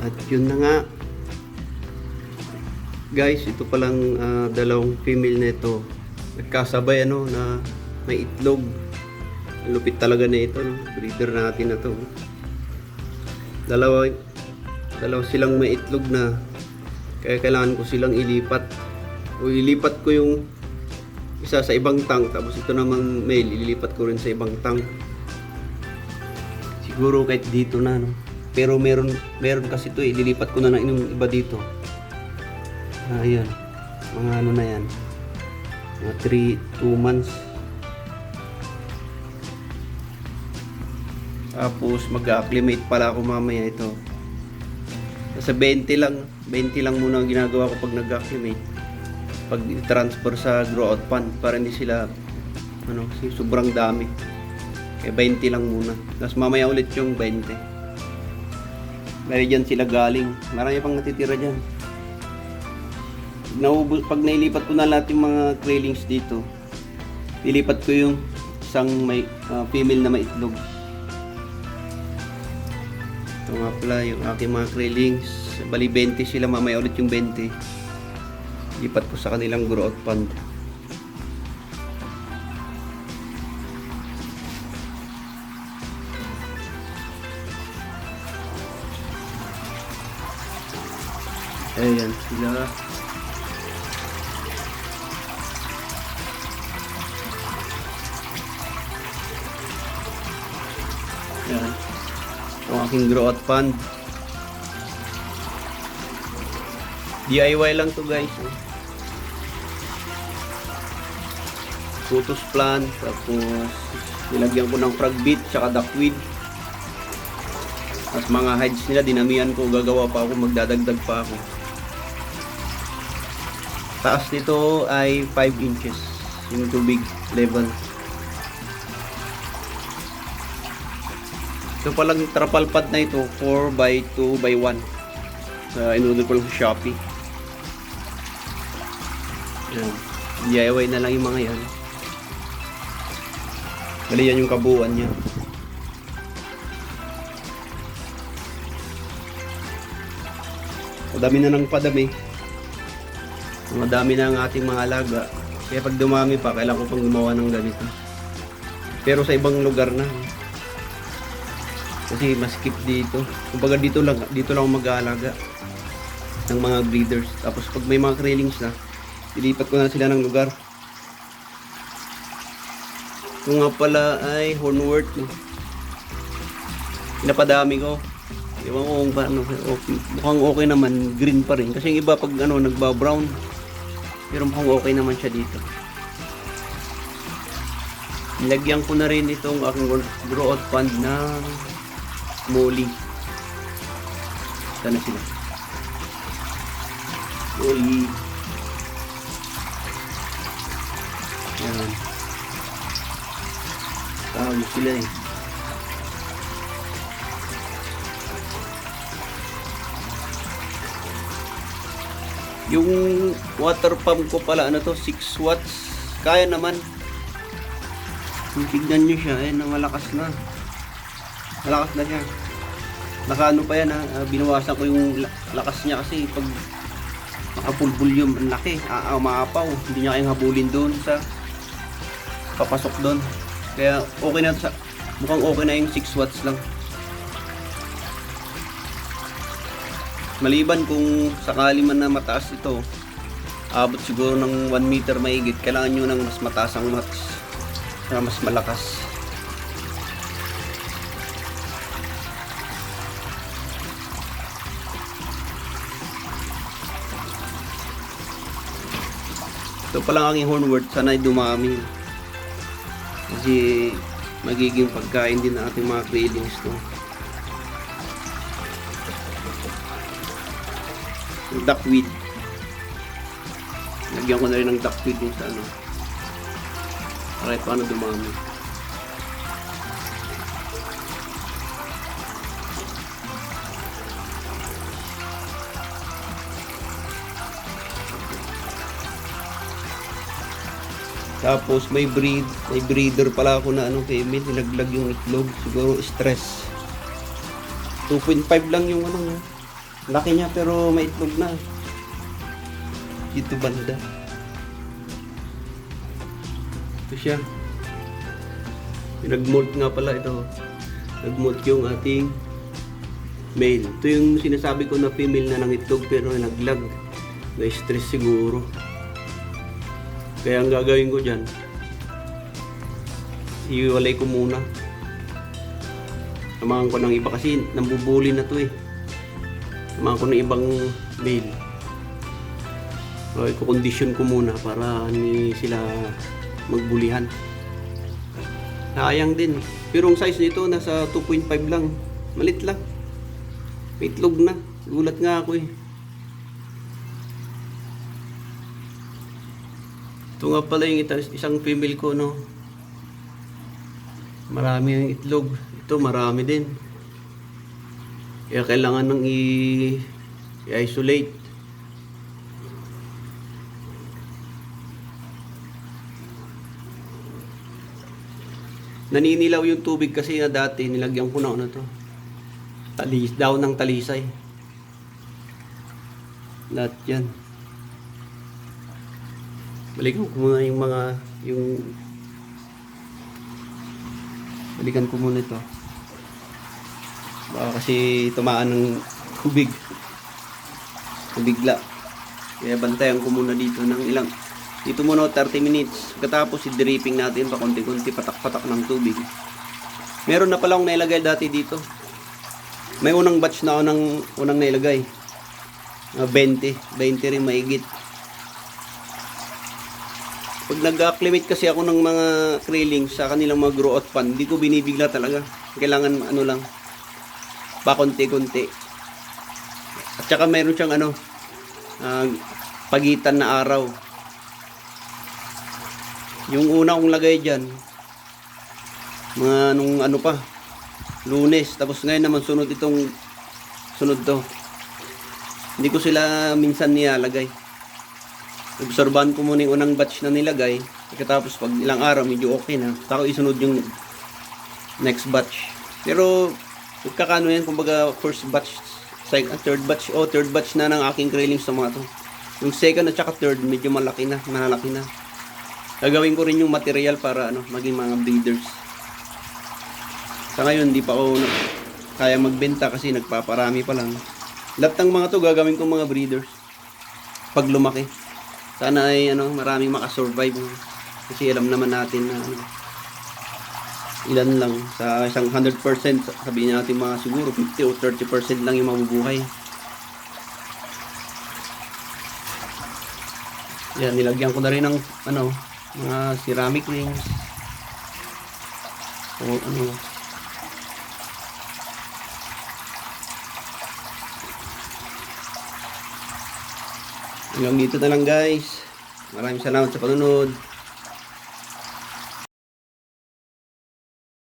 At yun na nga guys, ito palang dalawang female nito nagkasabay na may itlog. Lupit talaga na ito, no? Breeder natin na to. Dalawa silang may itlog na, kaya kailangan ko silang ilipat. O ilipat ko yung isa sa ibang tank, tapos ito namang male ililipat ko rin sa ibang tank. Siguro kahit dito na, no? Pero meron kasi ito, ililipat ko na ng iba dito. Ayan, mga ano na yan, mga 2 months. Tapos mag-acclimate pala ako mamaya ito. Sa 20 lang muna ang ginagawa ko pag nag-acclimate. Pag transfer sa grow out pan para hindi sila sobrang dami. Kaya 20 lang muna. Tapos mamaya ulit yung 20. Meron dyan sila galing. Marami pang natitira dyan. Pag nailipat ko na lahat yung mga krillings dito, ilipat ko yung isang may female na may itlog. Ito nga pala yung aking mga krillings. Bali 20 sila, mamaya ulit yung 20. Lipat ko sa kanilang grow out pond. Ayan sila. Ayan. Ang aking grow out pond. DIY lang to guys. Tutus plant, tapos nilagyan ko ng frog bait tsaka duckweed. Tapos mga hides nila dinamihan ko, gagawa pa ako, magdadagdag pa ako. Taas nito ay 5 inches yung tubig level. Ito palang trapal pad na ito, 4x2x1. Inorder ko lang sa Shopee. Ayan. DIY na lang yung mga yan. Bali yan yung kabuuan niya. Madami na ng padami. Madami na ang ating mga alaga. Kaya pag dumami pa, kailangan ko pang gumawa ng ganito. Pero sa ibang lugar na. Kasi maskip dito. Kumbaga dito lang ako mag-aalaga ng mga breeders. Tapos pag may mga krillings na, ilipat ko na sila ng lugar. Ito nga pala ay hornwort. Pinapadami ko. Ewan ko kung paano. Mukhang okay naman. Green pa rin. Kasi yung iba pag nagba-brown. Pero mukhang okay naman siya dito. Nilagyan ko na rin itong aking grow out pond ng molly. Sana sila. Molly. Yan. Tawag sila eh. Yung water pump ko pala, 6 watts. Kaya naman. Tignan nyo siya, malakas na. Malakas na siya. Nakaano pa yan binawasan ko yung lakas niya kasi pag full volume, ang laki. Maapaw. Hindi niya kayang habulin doon sa papasok doon. Kaya okay na mukhang okay na yung 6 watts lang. Maliban kung sakali man na mataas ito, abot siguro ng 1 meter mahigit, kailangan nyo ng mas mataas ang watts na mas malakas. Ito pa lang aking hornwort, sana ay dumami. Kasi magiging pagkain din ng ating mga krillings to. Duckweed. Lagyan ko na rin ng duckweed din sa para paano dumami. Tapos may breeder pala ako na female, nilaglag yung itlog, siguro stress. 2.5 lang yung Laki niya pero may itlog na. Dito banda. Ito siya. Nag-molt nga pala ito. Nag-molt yung ating male. Ito yung sinasabi ko na female na nangitlog pero naglag. Na-stress siguro. Kaya ang gagawin ko dyan, iwalay ko muna. Samahan ko ng iba kasi nambubuli na to eh. Samahan ko ng ibang male. So, i-condition ko muna para hindi sila magbulihan. Sayang din. Pero ang size nito nasa 2.5 lang. Malit lang. May itlog na. Gulat nga ako eh. Ito nga pala yung isang female ko, no. Marami yung itlog. Ito marami din. Kaya kailangan nang i-isolate. Naninilaw yung tubig kasi na dati nilagyan ko na ano to. Daon ng talisay. Lahat yan. Balikan ko muna balikan ko muna ito. Baka kasi tumaan ng tubig. Bigla. Kaya bantayan ko muna dito ng ilang. Dito muna 30 minutes. Pagkatapos i-dripping natin pa konti-konti patak-patak ng tubig. Meron na pala akong nailagay dati dito. May unang batch na ako ng unang nailagay. 20 rin maigit. Pag nag-acclimate kasi ako ng mga krillings sa kanilang mga grow out pan, hindi ko binibigla talaga. Kailangan ano lang, pa konti-konti. At saka mayroon siyang pagitan na araw. Yung una kong lagay dyan, mga nung ano pa, Lunes. Tapos ngayon naman sunod to. Hindi ko sila minsan nilalagay. Obserbahan ko muna yung unang batch na nilagay. Pagkatapos pag ilang araw medyo okay na, saka isunod yung next batch. Pero magkakano yan, kumbaga first batch, third batch na ng aking krillings sa mga to. Yung second at saka third medyo malalaki na. Gagawin ko rin yung material para maging mga breeders. Sa ngayon hindi pa ako kaya magbenta kasi nagpaparami pa lang. Lahat ng mga to gagawin ko mga breeders pag lumaki. Sana ay maraming makasurvive. Kasi alam naman natin na ilan lang sa isang 100%, sabihin natin mga siguro 50 o 30% lang yung mabubuhay. Yan, nilagyan ko na rin ng mga ceramic rings. O hanggang dito na lang guys. Maraming salamat sa panunod.